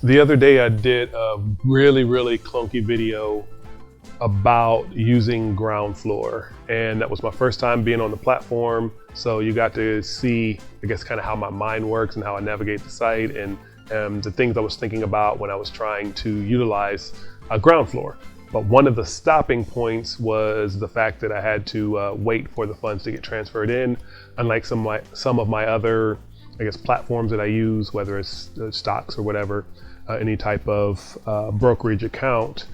The other day I did a really clunky video about using GroundFloor, and that was my first time being on the platform. So you got to see, I guess, kind of how my mind works and how I navigate the site, and the things I was thinking about when I was trying to utilize GroundFloor. But one of the stopping points was the fact that I had to wait for the funds to get transferred in. Unlike some of my other, I guess, platforms that I use, whether it's stocks or whatever, any type of brokerage account.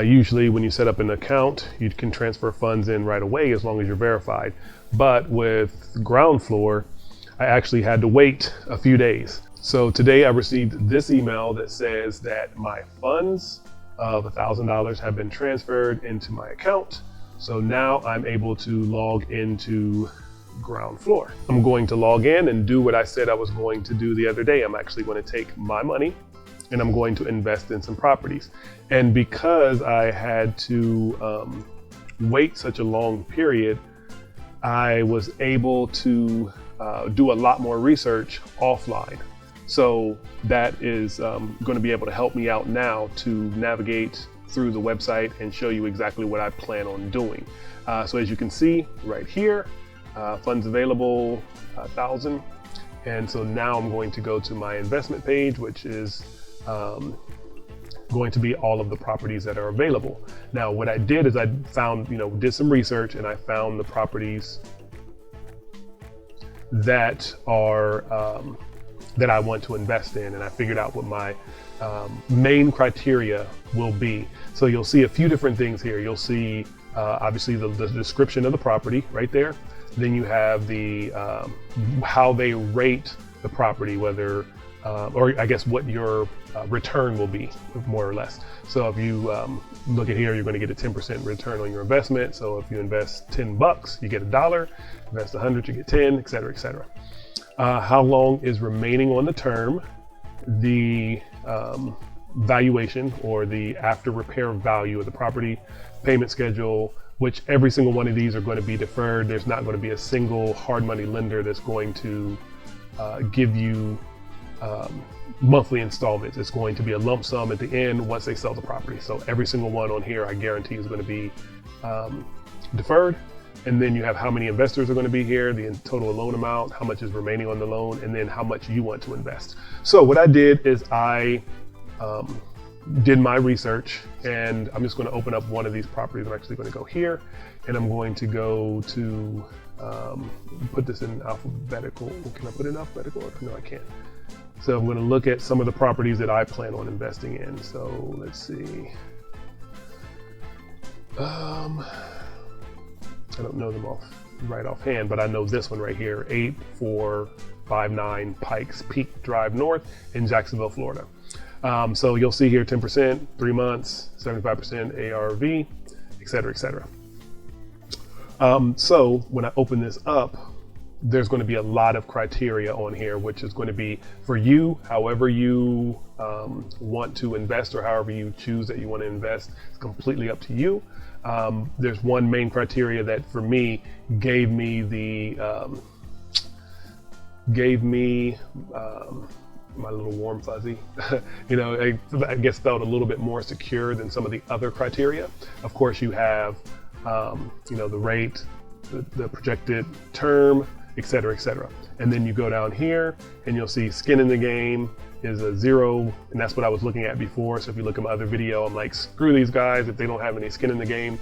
Usually when you set up an account, you can transfer funds in right away as long as you're verified. But with GroundFloor, I actually had to wait a few days. So today I received this email that says that my funds of $1,000 have been transferred into my account. So now I'm able to log into GroundFloor. I'm going to log in and do what I said I was going to do the other day. I'm actually going to take my money and I'm going to invest in some properties. And because I had to wait such a long period, I was able to do a lot more research offline. So that is going to be able to help me out now to navigate through the website and show you exactly what I plan on doing. So as you can see right here, funds available, 1,000. And so now I'm going to go to my investment page, which is going to be all of the properties that are available. Now, what I did is I found, did some research, and I found the properties that are that I want to invest in, and I figured out what my main criteria will be. So you'll see a few different things here. You'll see obviously the description of the property right there. Then you have the how they rate the property, whether or I guess what your return will be, more or less. So if you look at here, you're going to get a 10% return on your investment. So if you invest $10, you get $1. Invest 100, you get 10, et cetera, et cetera. How long is remaining on the term, the valuation or the after repair value of the property, payment schedule, which every single one of these are going to be deferred. There's not going to be a single hard money lender that's going to give you monthly installments. It's going to be a lump sum at the end once they sell the property. So every single one on here, I guarantee, is going to be deferred. And then you have how many investors are going to be here, the total loan amount, how much is remaining on the loan, and then how much you want to invest. So what I did is I did my research, and I'm just going to open up one of these properties. I'm actually going to go here, and I'm going to go to put this in alphabetical. Can I put it in alphabetical order? No, I can't. So I'm going to look at some of the properties that I plan on investing in. So let's see. I don't know them right offhand, but I know this one right here, 8459 Pikes Peak Drive North in Jacksonville, Florida. So you'll see here 10%, 3 months, 75% ARV, et cetera, et cetera. So when I open this up, there's going to be a lot of criteria on here, which is going to be for you, however you want to invest, or however you choose that you want to invest. It's completely up to you. There's one main criteria that for me gave me my little warm fuzzy, I guess felt a little bit more secure than some of the other criteria. Of course, you have, the rate, the projected term, et cetera, et cetera. And then you go down here and you'll see skin in the game is a 0, and that's what I was looking at before. So if you look at my other video, I'm like, screw these guys if they don't have any skin in the game.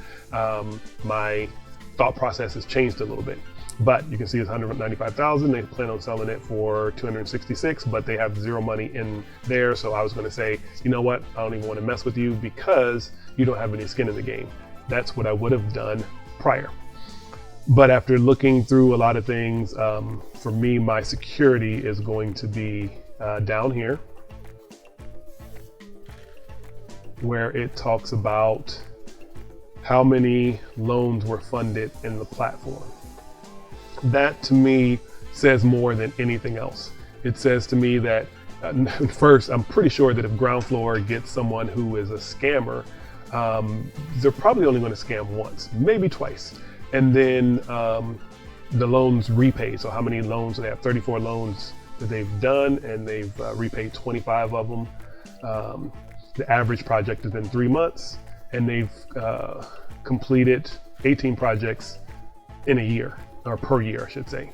My thought process has changed a little bit. But you can see it's 195,000. They plan on selling it for 266, but they have 0 money in there. So I was going to say, you know what? I don't even want to mess with you because you don't have any skin in the game. That's what I would have done prior. But after looking through a lot of things, for me, my security is going to be down here, where it talks about how many loans were funded in the platform. That to me says more than anything else. It says to me that first, I'm pretty sure that if GroundFloor gets someone who is a scammer, they're probably only going to scam once, maybe twice. And then the loans repaid. So how many loans? They have 34 loans that they've done, and they've repaid 25 of them. The average project has been 3 months, and they've completed 18 projects in a year, or per year, I should say.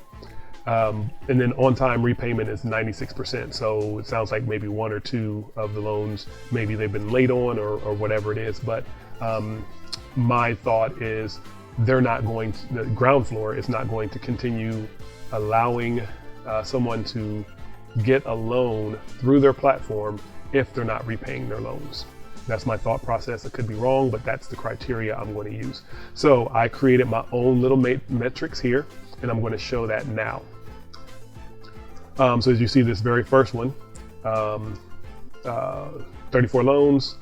And then on-time repayment is 96%. So it sounds like maybe 1 or 2 of the loans, maybe they've been late on or whatever it is. But my thought is the GroundFloor is not going to continue allowing someone to get a loan through their platform if they're not repaying their loans. That's my thought process. It could be wrong, but that's the criteria I'm going to use. So I created my own little metrics here, and I'm going to show that now. So as you see, this very first one, 34 loans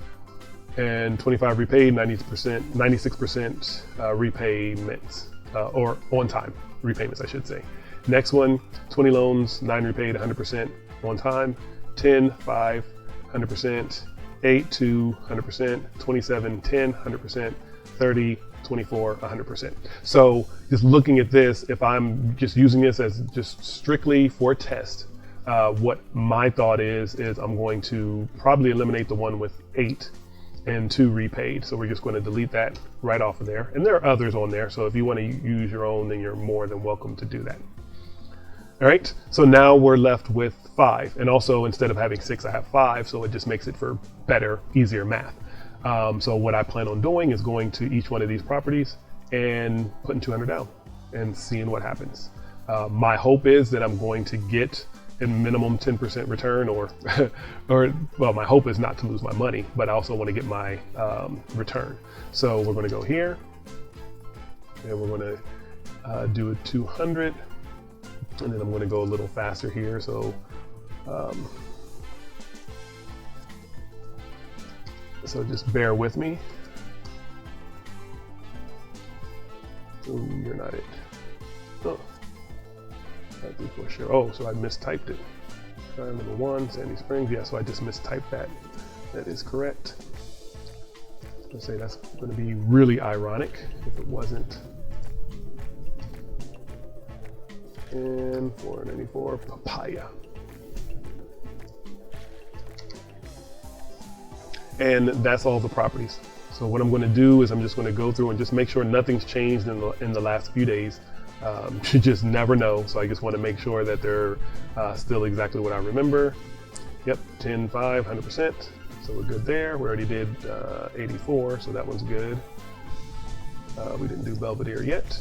and 25 repaid, 96% repayments, or on time repayments, I should say. Next one, 20 loans, 9 repaid, 100% on time, 10, 5, 100%, 8, 2, 100%, 27, 10, 100%, 30, 24, 100%. So just looking at this, if I'm just using this as just strictly for a test, what my thought is I'm going to probably eliminate the one with 8 and 2 repaid. So we're just going to delete that right off of there. And there are others on there. So if you want to use your own, then you're more than welcome to do that. All right, so now we're left with 5. And also instead of having 6, I have 5. So it just makes it for better, easier math. So what I plan on doing is going to each one of these properties and putting 200 down and seeing what happens. My hope is that I'm going to get a minimum 10% return, or well, my hope is not to lose my money, but I also want to get my return. So we're going to go here and we're going to do a 200, and then I'm going to go a little faster here. So so just bear with me. Ooh, you're not it. Oh, sure. Oh, so I mistyped it. Number 1, Sandy Springs. Yeah, so I just mistyped that. That is correct. I was gonna say that's going to be really ironic if it wasn't. And 494 Papaya. And that's all the properties. So what I'm going to do is I'm just going to go through and just make sure nothing's changed in the last few days. You just never know. So I just want to make sure that they're still exactly what I remember. Yep, 10, 5, 100%. So we're good there. We already did 84, so that one's good. We didn't do Belvedere yet.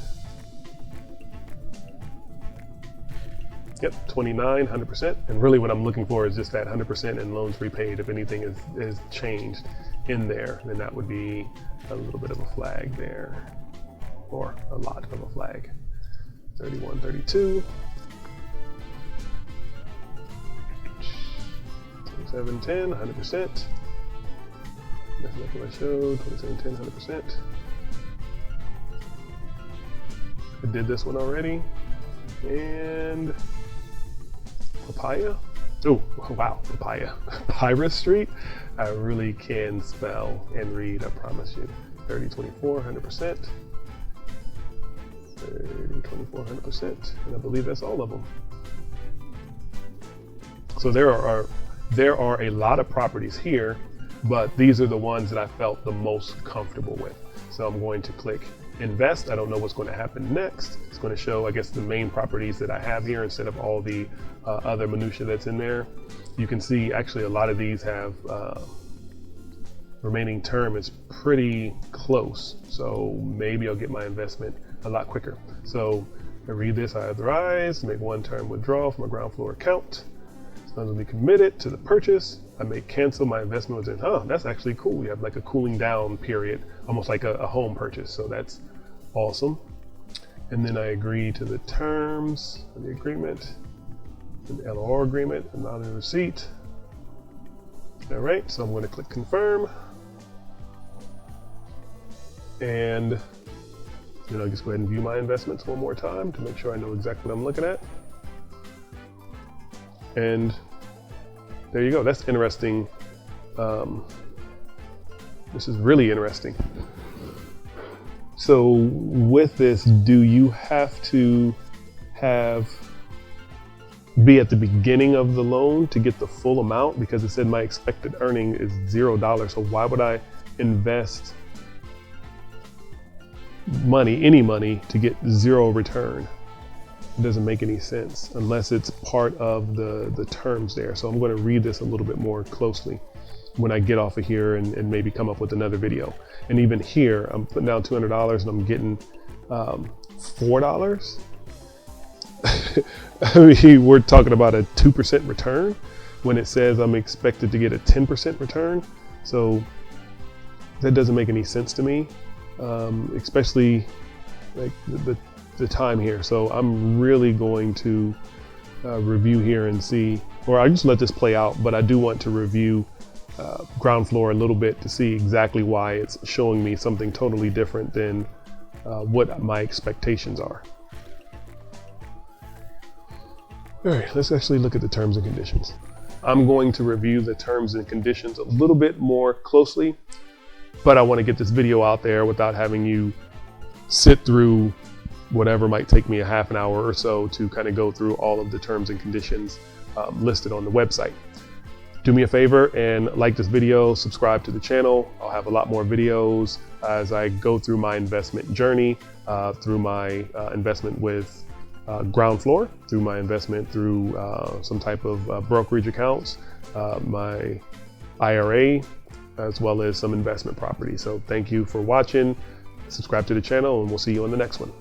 Yep, 29, 100%. And really what I'm looking for is just that 100% and loans repaid. If anything is changed in there, then that would be a little bit of a flag there, or a lot of a flag. 31, 32. 27, 10, 100%. That's what I showed, 27, 10, 100%. I did this one already. And Papaya. Oh, wow, Papaya. Pyrus Street. I really can spell and read, I promise you. 30, 24, 100%. 30, 24, 100%. And I believe that's all of them. So there are a lot of properties here, but these are the ones that I felt the most comfortable with. So I'm going to click invest. I don't know what's going to happen next. It's going to show, I guess, the main properties that I have here instead of all the other minutia that's in there. You can see actually a lot of these have remaining term is pretty close. So maybe I'll get my investment a lot quicker. So I read this, I authorize, make 1-term withdrawal from a GroundFloor account. Funds will be committed to the purchase. I may cancel my investment within, that's actually cool. You have like a cooling down period, almost like a home purchase. So that's awesome. And then I agree to the terms of the agreement, the LOR agreement, amount of receipt. All right, so I'm going to click confirm. And just go ahead and view my investments one more time to make sure I know exactly what I'm looking at. And there you go. That's interesting. This is really interesting. So with this, do you have to have be at the beginning of the loan to get the full amount, because it said my expected earning is $0. So why would I invest money, any money, to get zero return? It doesn't make any sense unless it's part of the terms there. So I'm going to read this a little bit more closely when I get off of here and maybe come up with another video. And even here, I'm putting down $200 and I'm getting $4. I mean, we're talking about a 2% return when it says I'm expected to get a 10% return. So that doesn't make any sense to me, especially like the time here. So I'm really going to review here and see, or I just let this play out, but I do want to review GroundFloor a little bit to see exactly why it's showing me something totally different than what my expectations are. All right, let's actually look at the terms and conditions. I'm going to review the terms and conditions a little bit more closely, but I want to get this video out there without having you sit through whatever might take me a half an hour or so to kind of go through all of the terms and conditions listed on the website. Do me a favor and like this video, subscribe to the channel. I'll have a lot more videos as I go through my investment journey, through my investment with GroundFloor, through my investment through some type of brokerage accounts, my IRA, as well as some investment property. So thank you for watching. Subscribe to the channel and we'll see you on the next one.